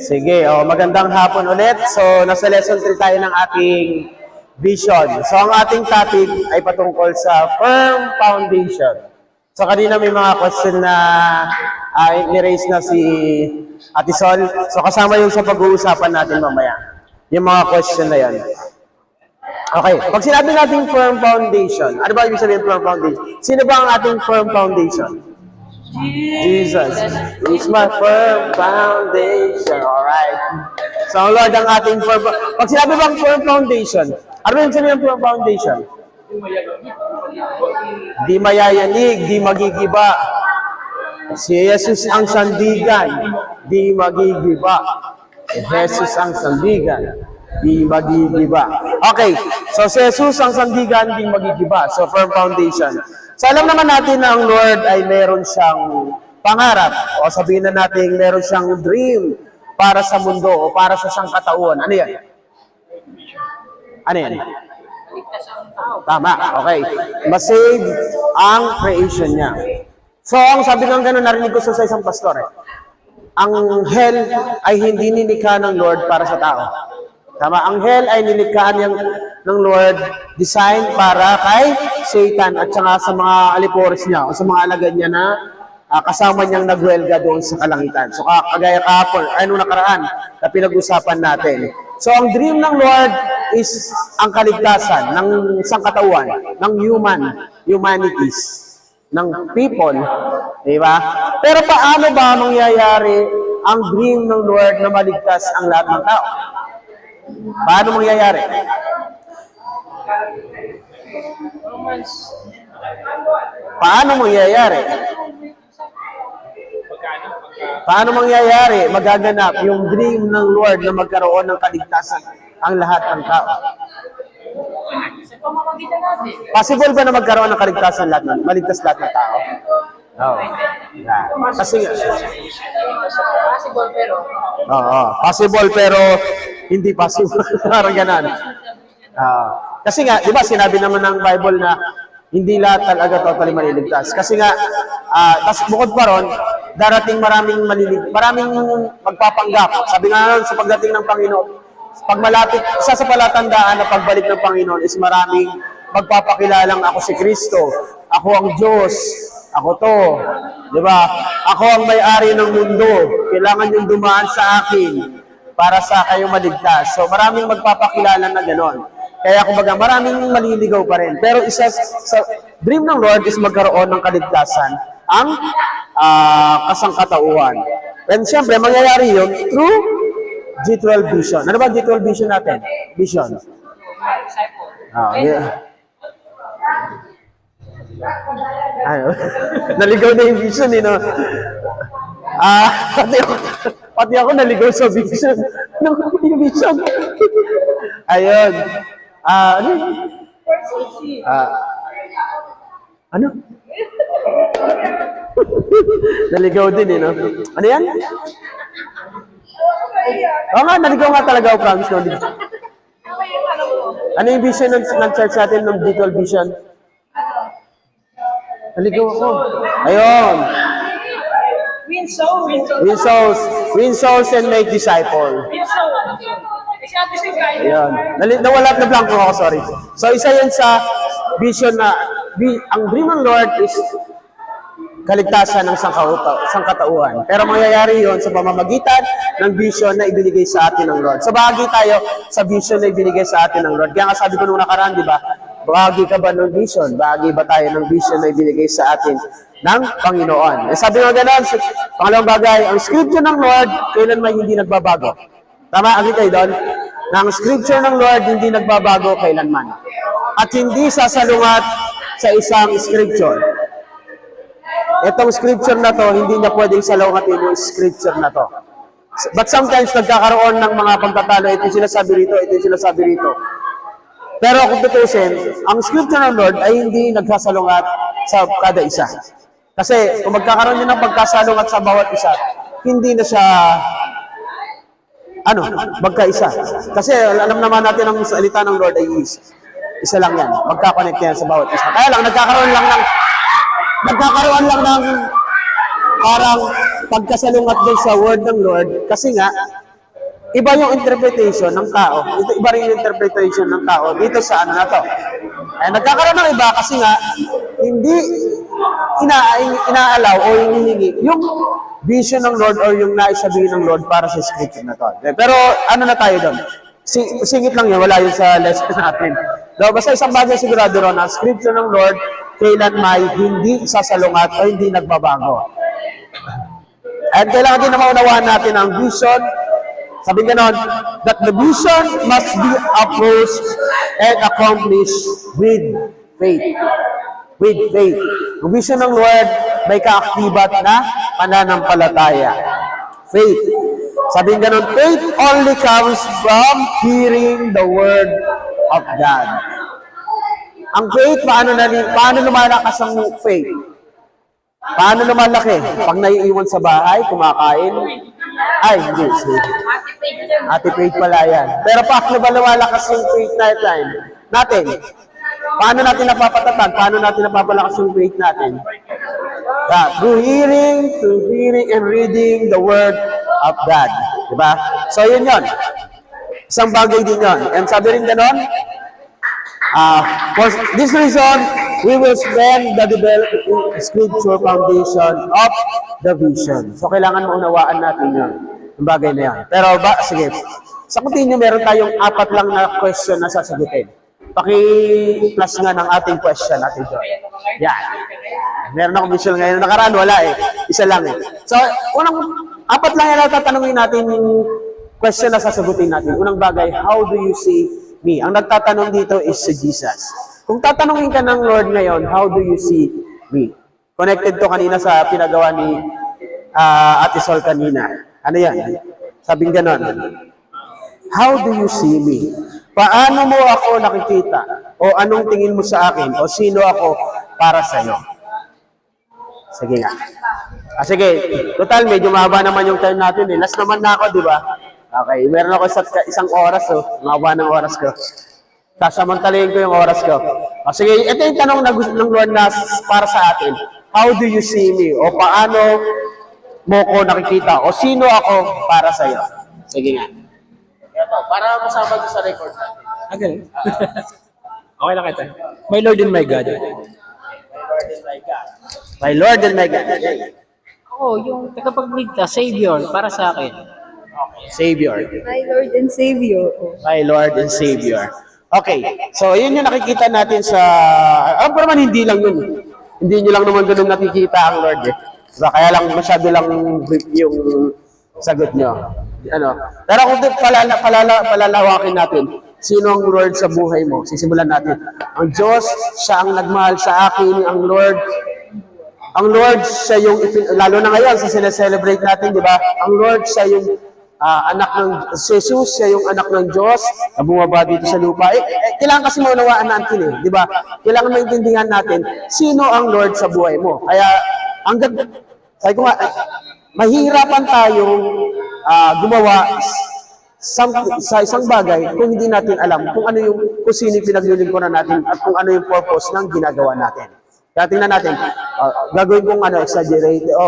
Sige, magandang hapon ulit. So, nasa lesson 3 tayo ng ating vision. So, ang ating topic ay patungkol sa firm foundation. So, kanina may mga question na ni-raise na si Ate Sol. So, kasama yun sa pag-uusapan natin mamaya. Yung mga question na yan. Okay, pag sinabi natin firm foundation, ano ba ibig sabihin firm foundation? Sino ba ang ating firm foundation? Jesus is my firm foundation. Alright. So, ang Lord ang ating firm foundation. Pag sinabi bang firm foundation, ano yung sabihin ng firm foundation? Di mayayanig, di magigiba. Si Jesus ang sandigan, di magigiba. Si Jesus ang sandigan, di magigiba. Okay, so si Jesus ang sandigan, di magigiba. So, firm foundation. So alam naman natin na ang Lord ay meron siyang pangarap o sabihin na natin meron siyang dream para sa mundo o para sa sangkatauhan. Ano yan? Ano yan? Tama, okay. Masave ang creation niya. So ang sabi ng gano'n, narinig ko sa isang pastor ang hell ay hindi nilikha ng Lord para sa tao. Tama, ang hell ay nilikha ng Lord, design para kay Satan at saka sa mga alipores niya o sa mga alagad niya na kasama niyang nagwelga doon sa kalangitan. So kagaya kahapon, nung nakaraan na pinag-usapan natin. So ang dream ng Lord is ang kaligtasan ng sangkatauhan, ng humanities, ng people. Diba? Pero paano ba mangyayari ang dream ng Lord na maligtas ang lahat ng tao? Paano mangyayari? Paano mangyayari? Paano mangyayari? Magaganap yung dream ng Lord na magkaroon ng kaligtasan ang lahat ng tao. Possible ba na magkaroon ng kaligtasan lahat ng maligtas lahat ng tao? No. Yeah. Kasi possible pero hindi possible. Parang ganun. Kasi nga, di ba, sinabi naman ng Bible na hindi lahat talaga totally maliligtas. Kasi nga, bukod pa ron, darating maraming magpapanggap. Sabi nga nun, sa pagdating ng Panginoon, pag malapit, isa sa palatandaan na pagbalik ng Panginoon is maraming magpapakilalang ako si Kristo, ako ang Diyos, ako to, di ba? Ako ang may-ari ng mundo, kailangan yung dumaan sa akin para sa kayong maligtas. So maraming magpapakilala na gano'n. Kaya kumbaga maraming maliligaw pa rin. Pero isa sa dream ng Lord is magkaroon ng kaligtasan ang kasangkatauhan. And siyempre, mangyayari yun through G12 vision. Ano ba G12 vision natin? Vision. Yeah. Naligaw na yung vision, no? Pati ako naligaw sa vision. Yung vision. Ayun. Ano? Ano? Naligaw din, no? Ano yan? Oo nga, naligaw nga talaga ako, promise, no? Ano yung vision ng church natin, ng G12 vision? Naligaw ako. Ayun. Win souls and make disciples. Ayun. Nawala na blanco ako, sorry. So, isa yan sa vision na, ang dream ng Lord is kaligtasan ng sangkatauhan. Pero mangyayari yon sa pamamagitan ng vision na ibinigay sa atin ng Lord. So, bahagi tayo sa vision na ibinigay sa atin ng Lord. Kaya nga sabi ko nung nakaraan, di ba? Bahagi ka ba ng vision? Bahagi ba tayo ng vision na ibinigay sa atin ng Panginoon? Sabi nga gano'n, pangalawang bagay, ang scripture ng Lord, kailanman hindi nagbabago. Tama, agree kayo doon? Na ang scripture ng Lord, hindi nagbabago kailanman. At hindi sasalungat sa isang scripture. Itong scripture na to, hindi niya pwedeng salungatin yung scripture na to. But sometimes, nagkakaroon ng mga pagtatalo, ito sila sabi rito, ito sila sabi rito. Pero kung tutusin, ang scripture ng Lord ay hindi nagsasalungat sa kada isa. Kasi kung magkakaroon niya ng pagkasalungat sa bawat isa, hindi na siya magkaisa. Kasi alam naman natin ang salita ng Lord ay isa lang yan. Magkakonect yan sa bawat isa. Kaya lang, nagkakaroon lang ng parang pagkasalungat din sa word ng Lord kasi nga iba yung interpretation ng tao. Ito, iba rin yung interpretation ng tao dito sa ano na to. Eh, nagkakaroon ng iba kasi nga, hindi inaalaw o hinihingi yung vision ng Lord or yung naisabihin ng Lord para sa scripture na to. Pero ano na tayo doon? Singit lang yun, wala yun sa lesson natin. So, basta isang bagay sigurado ron, ang scripture ng Lord, kailan may hindi sasalungat o hindi nagbabago. At kailangan din na maunawaan natin ang vision. Sabi ganon, that the vision must be approached and accomplished with faith. With faith. Ang vision ng Lord, may kaaktibat na pananampalataya. Faith. Sabi ganon, faith only comes from hearing the word of God. Ang faith, paano lumalakas ang faith? Paano lumalaki? Pag naiiwan sa bahay, kumakain? Ay, hindi. Ate faith pala yan. Pero paano ba lumalakas yung faith natin? Paano natin napapatatag? Paano natin napapalakas yung faith natin? Through hearing and reading the word of God. Diba? So, yun yun. Isang bagay din yun. And sabi rin ganon, for this reason, we will spend the developing scripture foundation of the vision. So, kailangan maunawaan natin yun. Yung bagay na yan. Pero, sige. Sa continue, meron tayong 4 lang na question na sasagutin. Paki-plus nga ng ating question natin doon. Yan. Meron akong visual ngayon. Nakaraan, wala eh. Isa lang eh. So, 4 lang yan na tatanungin natin yung question na sasagutin natin. Unang bagay, how do you see me? Ang nagtatanong dito is si Jesus. Kung tatanungin ka ng Lord ngayon, how do you see me? Connected to kanina sa pinagawa ni Ate Sol kanina. Ano yan? Sabing ganon. How do you see me? Paano mo ako nakikita? O anong tingin mo sa akin? O sino ako para sa iyo? Sige nga. Sige. Total, medyo mahaba naman yung time natin eh. Last naman na ako, di ba? Okay. Meron ako isang oras, mahaba ng oras ko. Sasamantalayin ko yung oras ko. Sige, ito yung tanong ng Lord na para sa atin. How do you see me? O paano mo ko nakikita? O sino ako para sa iyo? Sige nga. Ito, para masama doon sa record natin. Okay. Okay lang ito. My Lord and my God. My Lord and my God. My Lord and my God. Ako, yung tagapagligtas, Savior, para sa akin. Okay, Savior. My Lord and Savior. My Lord and Savior. Okay, so yun yung nakikita natin sa, pero man hindi lang yun. Hindi nyo lang naman ganun nakikita ang Lord eh. Diba? Kaya lang masyado lang brief yung sagot nyo. Ano? Pero kung palalawakin natin, sino ang Lord sa buhay mo? Sisimulan natin. Ang Diyos, siya ang nagmahal sa akin. Ang Lord, siya yung, lalo na ngayon, sa sineselebrate natin, di ba? Ang Lord, siya yung anak ng Jesus, siya yung anak ng Diyos na bumaba dito sa lupa. Kailangan kasi maunawaan natin eh, di ba? Kailangan maintindihan natin sino ang Lord sa buhay mo. Kaya, sabi ko nga, mahirapan tayong gumawa sa isang bagay kung hindi natin alam kung sino yung pinaglilingkuran natin at kung ano yung purpose ng ginagawa natin. Kaya tingnan natin, gagawin kong exaggerate o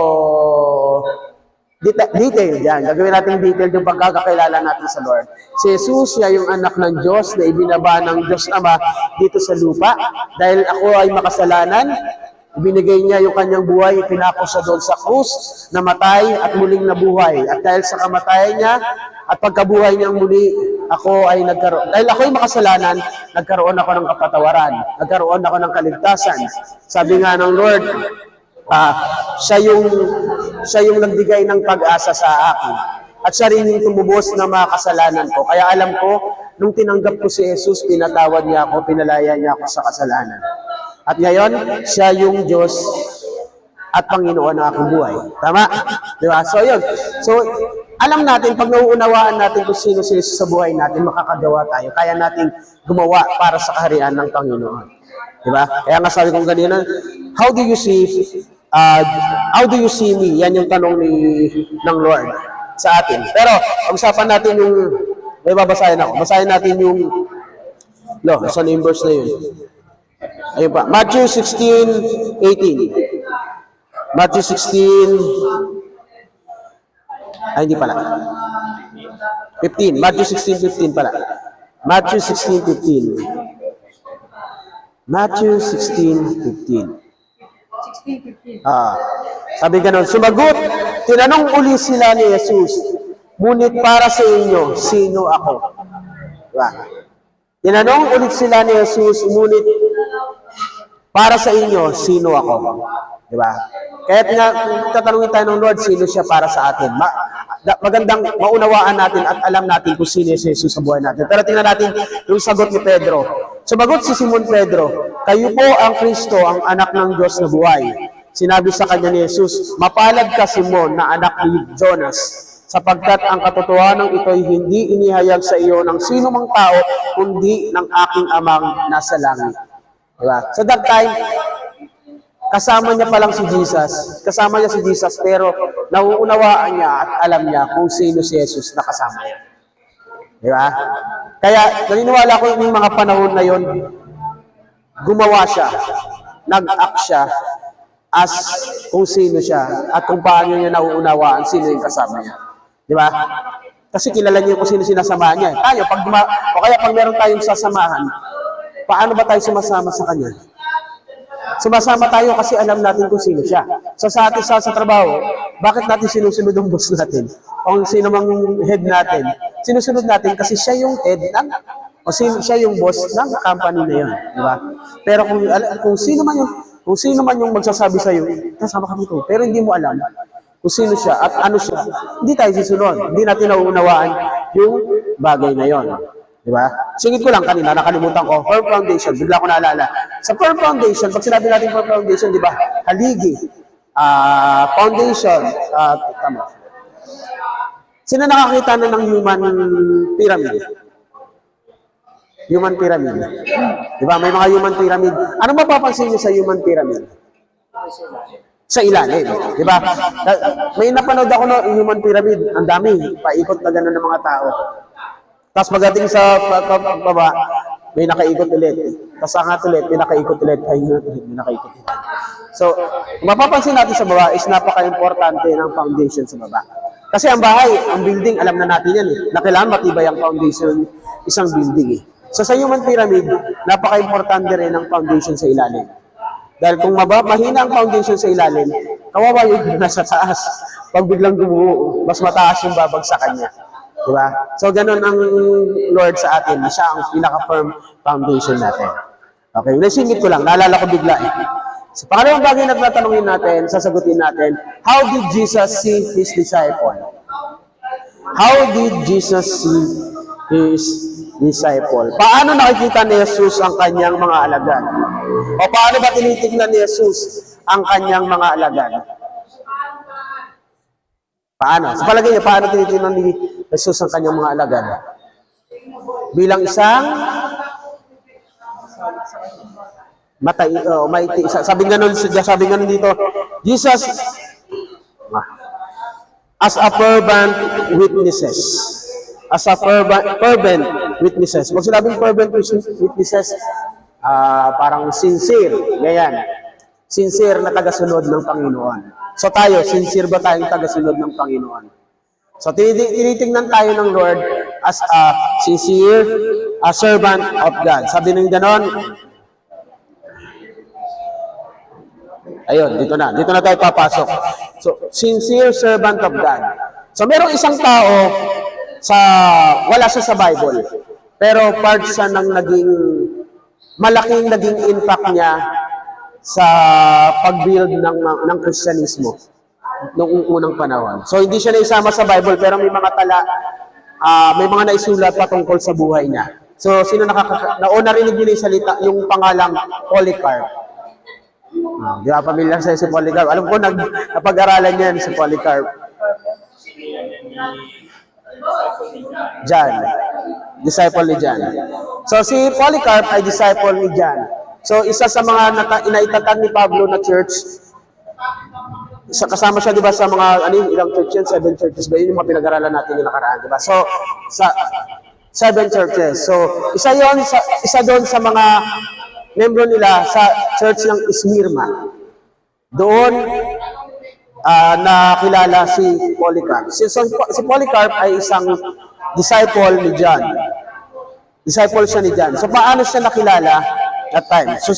detail yan. Gagawin natin detail yung pagkakakilala natin sa Lord. Si Jesus, siya yung anak ng Diyos na ibinaba ng Diyos Ama dito sa lupa. Dahil ako ay makasalanan, ibinigay niya yung kanyang buhay, ipinako siya doon sa krus, namatay at muling nabuhay. At dahil sa kamatayan niya at pagkabuhay niyang muli, dahil ako ay makasalanan, nagkaroon ako ng kapatawaran, nagkaroon ako ng kaligtasan. Sabi nga ng Lord, siya yung nagbigay ng pag-asa sa akin. At siya rin yung tumubos na mga kasalanan ko. Kaya alam ko, nung tinanggap ko si Jesus, pinatawad niya ako, pinalaya niya ako sa kasalanan. At ngayon, siya yung Diyos at Panginoon ng aking buhay. Tama? Diba? So, yun. So, alam natin, pag nauunawaan natin kung sino si Jesus sa buhay natin, makakagawa tayo. Kaya natin gumawa para sa kaharian ng Panginoon. Diba? Kaya nga sabi kong ganina, how do you see me? Yan yung tanong ng Lord sa atin. Pero, pag-usapan natin yung, may babasahin ako. Basahin natin yung, saan yung verse na yun? Ayun pa. Matthew 16:18. Matthew 16. Ay, hindi pala. 15. Matthew 16:15 pala. Matthew 16:15. Matthew 16:15. Sabi ganun, sumagot, tinanong uli sila ni Jesus, ngunit para sa inyo, sino ako? Diba? Tinanong ulit sila ni Jesus, ngunit para sa inyo, sino ako? Diba? Kaya tatanungin tayo ng Lord, sino siya para sa atin? Magandang maunawaan natin at alam natin kung sino si Jesus sa buhay natin. Pero tingnan natin yung sagot ni Pedro. Sumagot si Simon Pedro, kayo po ang Kristo, ang anak ng Diyos na buhay. Sinabi sa kanya ni Jesus, mapalad ka Simon na anak ni Jonas, sapagkat ang katotohanan ito'y hindi inihayag sa iyo ng sino mang tao, kundi ng aking amang nasa langit. Diba? So that time, kasama niya pa lang si Jesus. Kasama niya si Jesus, pero nauunawaan niya at alam niya kung sino si Jesus na kasama niya. Diba? Kaya, naniniwala ko yung mga panahon na yon, gumawa siya, nag-act siya, as kung sino siya, at kung paano niya nauunawaan sino yung kasama niya. Diba? Kasi kilala niyo kung sino sinasamahan niya. Tayo, o kaya pag meron tayong sasamahan, paano ba tayo sumasama sa kanya? Sumasama tayo kasi alam natin kung sino siya. So sa atin sa trabaho, bakit natin sinusunod ang boss natin? O sino mang head natin? Sinusunod natin kasi siya yung head siya yung boss ng company na yun. Diba? Pero kung sino man yung magsasabi sa iyo, kasama ka dito. Pero hindi mo alam kung sino siya at ano siya, hindi tayo sisunod. Hindi natin nauunawaan yung bagay na yon. Diba? Singit ko lang kanina, nakalimutan ko, firm foundation, bigla ko naalala. Sa firm foundation, pag sinabi natin firm foundation, di ba? Haligi, foundation, tama. Sino nakakita na ng human pyramid? Human pyramid. Di ba? May mga human pyramid. Ano mapapansin niyo sa human pyramid? Sa ilalim. Di ba? May napanood ako ng human pyramid. Ang dami. Paikot na gano'n ng mga tao. Tapos pagdating sa baba, may nakaikot ulit. Tapos angat ulit, may nakaikot ulit. May nakaikot ulit. So, mapapansin natin sa baba is napaka-importante ng foundation sa baba. Kasi ang bahay, ang building, alam na natin yan eh. Na kailangan matibay ang foundation isang building eh. So sa human pyramid, napaka-importante rin ang foundation sa ilalim. Dahil kung mahina ang foundation sa ilalim, kawawa yung nasa taas. Pag biglang gumuho, mas mataas yung babagsakan niya. Diba? So, ganun ang Lord sa atin. Siya ang pinaka-firm foundation natin. Okay, nasingit ko lang. Naalala ko bigla eh. So, pangalawang bagay na tatanungin natin, sasagutin natin, how did Jesus see his disciple? How did Jesus see his disciple? Paano nakikita ni Jesus ang kanyang mga alagad? O paano ba tinitignan ni Jesus ang kanyang mga alagad? Paano? Sa palagay niya, paano tinitignan ni Jesus ang kanyang mga alagad? Bilang isang maiti. Sabi nga nun dito, Jesus as a fervent witnesses. As a fervent witnesses. Pag sinabing fervent witnesses, parang sincere. Ganyan. Sincere na tagasunod ng Panginoon. So tayo, sincere ba tayong tagasunod ng Panginoon? So tinitingnan tayo ng Lord as a sincere servant of God. Sabi ng ganon, ayun, dito na tayo papasok. So, sincere servant of God. So, merong isang tao, wala siya sa Bible, pero part siya ng malaking naging impact niya sa pag-build ng Kristyanismo noong unang panahon. So, hindi siya naisama sa Bible, pero may mga may mga naisulat patungkol sa buhay niya. So, sino narinig niyo yung salita, yung pangalang Polycarp? Di ba pamilyar sa'yo si Polycarp? Alam ko, napag-aralan niyan si Polycarp. John. Disciple ni John. So, si Polycarp ay disciple ni John. So, isa sa mga inaitatag ni Pablo na church, kasama siya, di ba, sa mga, ilang church yan? 7 churches ba? Yun yung mga pinag-aralan natin yung nakaraan, di ba? So, sa 7 churches. So, isa doon sa mga membro nila sa church ng Smyrna. Doon, nakilala si Polycarp. Si Polycarp ay isang disciple ni John. Disciple siya ni John. So, paano siya nakilala that time? So,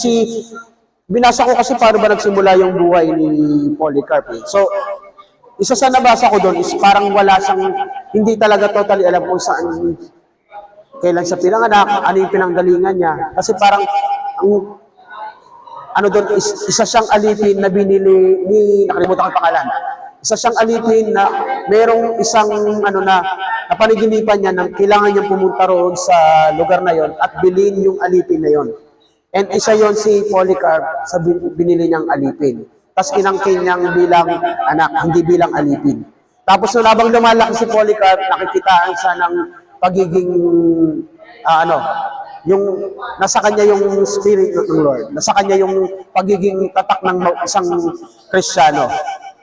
binasa ko kasi paano ba nagsimula yung buhay ni Polycarp. So, isa sa nabasa ko doon is parang wala siyang, hindi talaga totally alam kung saan, kailan siya pinanganak, ano yung pinanggalingan niya. Kasi parang, ano doon, isa siyang alipin na binili ni, nakalimutan ko yung pangalan. Isa siyang alipin na merong isang napaniginipan niya na kailangan niyang pumunta roon sa lugar na yon at bilhin yung alipin na yon. And isa yon si Polycarp sa binili niyang alipin. Tapos kinangkin niyang bilang anak, hindi bilang alipin. Tapos nung habang lumalaki si Polycarp, nakikitaan siya ng pagiging, yung nasa kanya yung spirit ng Lord. Nasa kanya yung pagiging tatak ng isang Kristiyano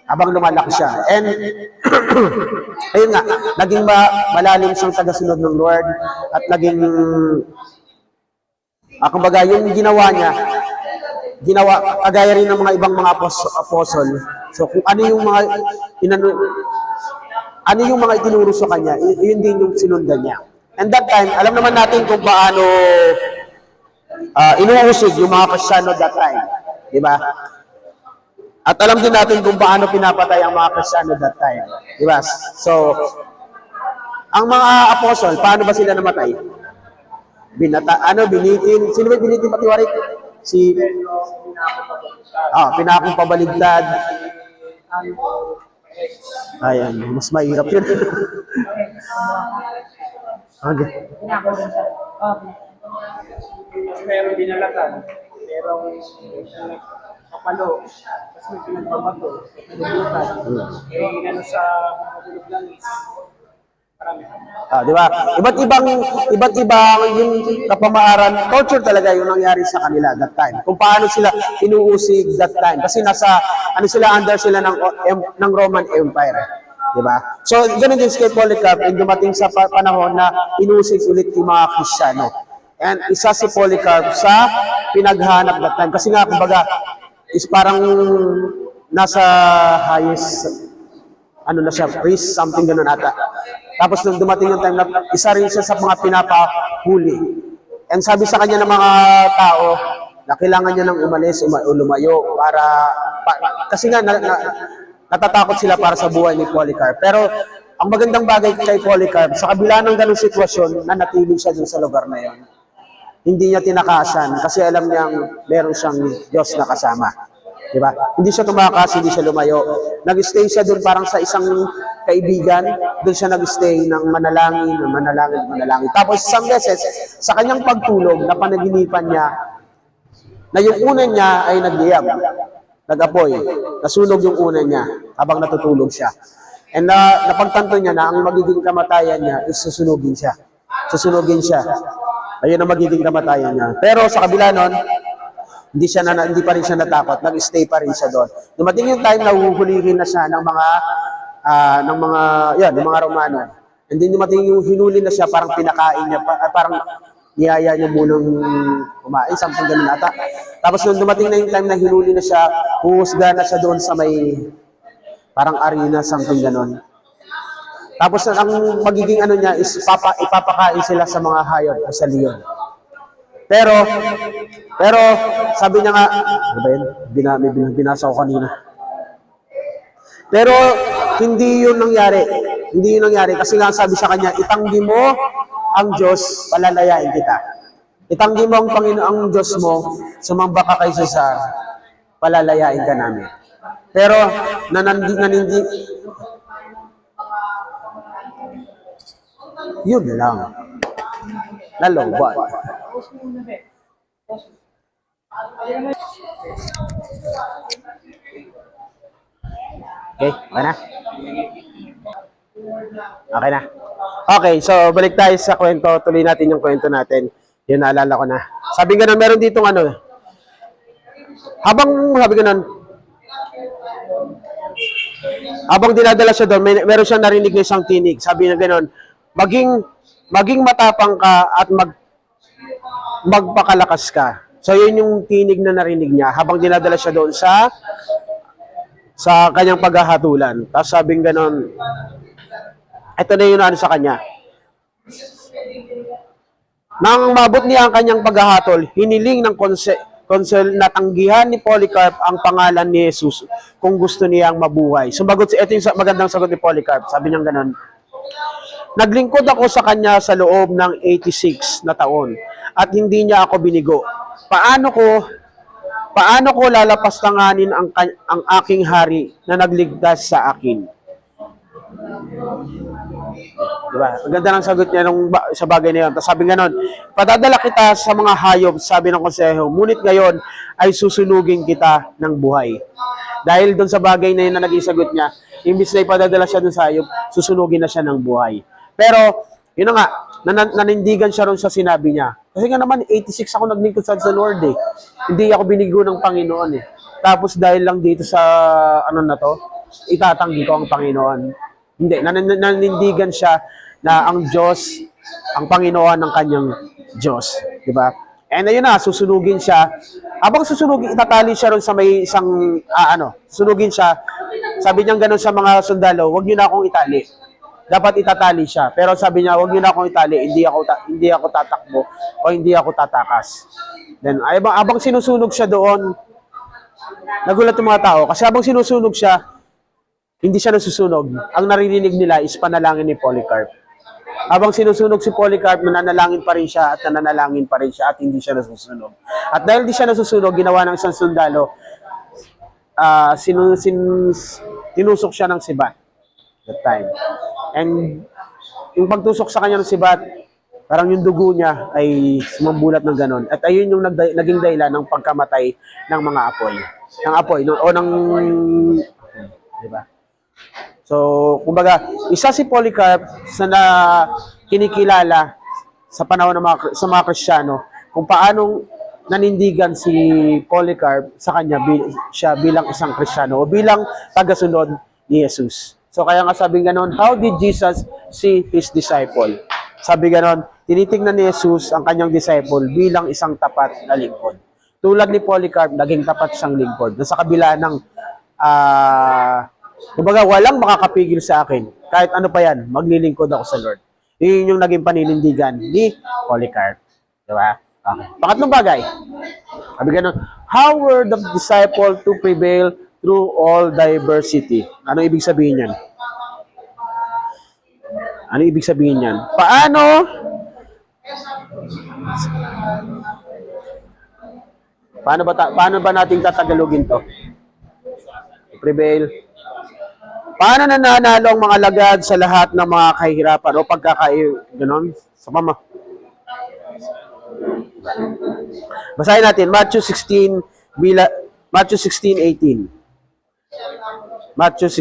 habang lumalaki siya. And, ayun nga, naging malalim siyang tagasunod ng Lord at naging, kumbaga, yung ginawa niya, kagaya rin ng mga ibang mga apostol. So, kung ano yung mga itinuro sa kanya, yun din yung sinundan niya. And that time, alam naman natin kung paano inuusig yung mga Kristiyano that time. Diba? At alam din natin kung paano pinapatay ang mga Kristiyano that time. Diba? So, ang mga apostol, paano ba sila namatay? Binitin. Sino ba binitin patiwarik? Pinakong pabaligtad. Ayan, mas mahirap yun. Okay. Merong binalatan, merong kapalo, tapos may pinagbabato, pinagbutan, inano sa mga bulog langis. Marami. Di ba? Iba't ibang yung kapamaaran, torture talaga yung nangyari sa kanila that time. Kung paano sila inuusig that time. Kasi under sila ng Roman Empire. Di ba? So, ganun din si Polycarp, and dumating sa panahon na inuusig ulit yung mga Kristiyano. And isa si Polycarp sa pinaghanap that time. Kasi nga, kumbaga, is parang nasa highest, priest, something ganun ata. Tapos nung dumating yung time na isa rin siya sa mga pinapahuli. And sabi sa kanya ng mga tao na kailangan niya nang umalis, lumayo kasi nga natatakot sila para sa buhay ni Polycarp. Pero ang magandang bagay kay Polycarp, sa kabila ng ganung sitwasyon, nanatili siya dun sa lugar na yon. Hindi niya tinakasan kasi alam niyang meron siyang Diyos na kasama. Diba? Hindi siya tumakas, hindi siya lumayo. Nag-stay siya doon parang sa isang kaibigan. Doon siya nag-stay ng manalangin. Tapos isang beses, sa kanyang pagtulog, napanaginipan niya na yung una niya ay nagliyab, nag-apoy. Nasunog yung una niya habang natutulog siya. And napagtanto niya na ang magiging kamatayan niya is susunugin siya. Ayun ang magiging kamatayan niya. Pero sa kabila nun, hindi pa rin siya natakot, nag-stay pa rin siya doon. Dumating yung time na huhulihin na siya ng mga Romano. And then dumating yung hinuli na siya, parang pinakain niya, parang niyaya niya munang kumain, something ganun ata. Tapos nung dumating na yung time na hinuli na siya, huhusga na siya doon sa may parang arena, something ganun. Tapos ang magiging niya is ipapakain sila sa mga hayop o sa leon. Pero sabi niya nga, ano ba yun? Binasa ko kanina. Pero hindi yun nangyari kasi nga sabi sa kanya, itanggi mo ang Diyos, palalayain kita. Itanggi mo ang Panginoon ang Diyos mo, sumamba ka kay Cesar, palalayain ka namin. Pero nanindi yun lang. Nalobat. Okay, okay na? Okay na. Okay, so balik tayo sa kwento. Tuloy natin yung kwento natin. Yun, naalala ko na. Sabi nga na meron ditong habang dinadala siya doon, meron siyang narinig na isang tinig. Sabi na gano'n, maging matapang ka at magpakalakas ka. So, yun yung tinig na narinig niya habang dinadala siya doon sa sa kanyang paghahatulan. Tapos sabing ganon, ito na yung ano sa kanya. Nang mabot niya ang kanyang paghahatol, hiniling ng konsel na tanggihan ni Polycarp ang pangalan ni Jesus kung gusto niyang mabuhay. Sumagot, ito yung magandang sagot ni Polycarp. Sabi niya ganon, naglingkod ako sa kanya sa loob ng 86 na taon at hindi niya ako binigo. Paano ko lalapastanganin ang aking hari na nagligtas sa akin? Diba? Ang ganda ng sagot niya sa bagay na yun. Tapos sabi nga nun, padadala kita sa mga hayop, sabi ng konseho, ngunit ngayon ay susunugin kita ng buhay. Dahil doon sa bagay na yun na naging sagot niya, imbis na ipadadala siya doon sa hayop, susunugin na siya ng buhay. Pero, yun na nga, nanindigan siya ron sa sinabi niya. Kasi nga naman, 86 ako naglingkod sa Lord eh. Hindi ako binigo ng Panginoon eh. Tapos dahil lang dito sa, ano na to, itatanggi ko ang Panginoon. Hindi, nanindigan siya na ang Diyos, ang Panginoon ng kanyang Diyos. Diba? And ayun na, susunugin siya. Habang susunugin, itatali siya ron sa may isang, susunugin siya. Sabi niya gano'n sa mga sundalo, huwag niyo na akong itali. Dapat itatali siya. Pero sabi niya, huwag niyo na akong itali, hindi ako tatakbo o hindi ako tatakas. Then, habang sinusunog siya doon, nagulat yung mga tao. Kasi habang sinusunog siya, hindi siya nasusunog. Ang naririnig nila is panalangin ni Polycarp. Habang sinusunog si Polycarp, nananalangin pa rin siya at nananalangin pa rin siya at hindi siya nasusunog. At dahil hindi siya nasusunog, ginawa ng isang sundalo, tinusok siya ng sibat that time. And yung pagtusok sa kanya ng sibat, parang yung dugo niya ay sumambulat ng ganon. At ayun yung naging dahilan ng pagkamatay ng mga apoy. Ng apoy, diba? So, kumbaga, isa si Polycarp sa kinikilala sa panahon ng sa mga Kristiyano kung paanong nanindigan si Polycarp sa kanya siya bilang isang Kristiyano o bilang tagasunod ni Jesus. So, kaya nga sabi ganon, how did Jesus see his disciple? Sabi ganon, tinitingnan ni Jesus ang kanyang disciple bilang isang tapat na lingkod. Tulad ni Polycarp, naging tapat siyang lingkod. Sa kabila ng kumbaga, walang makakapigil sa akin. Kahit ano pa yan, maglilingkod ako sa Lord. Yun yung naging paninindigan ni Polycarp. Diba? Okay. Pangatlong bagay. Sabi ganun, how were the disciples to prevail through all diversity? Ano ibig sabihin yan? Ano ibig sabihin yan? Paano ba natin tatagalogin to? Prevail. Paano nananalo ang mga lagad sa lahat ng mga kahirapan o ganon? Sa mama. Basahin natin Matthew 16:18. Matthew 16:18. Matthew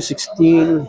16:18.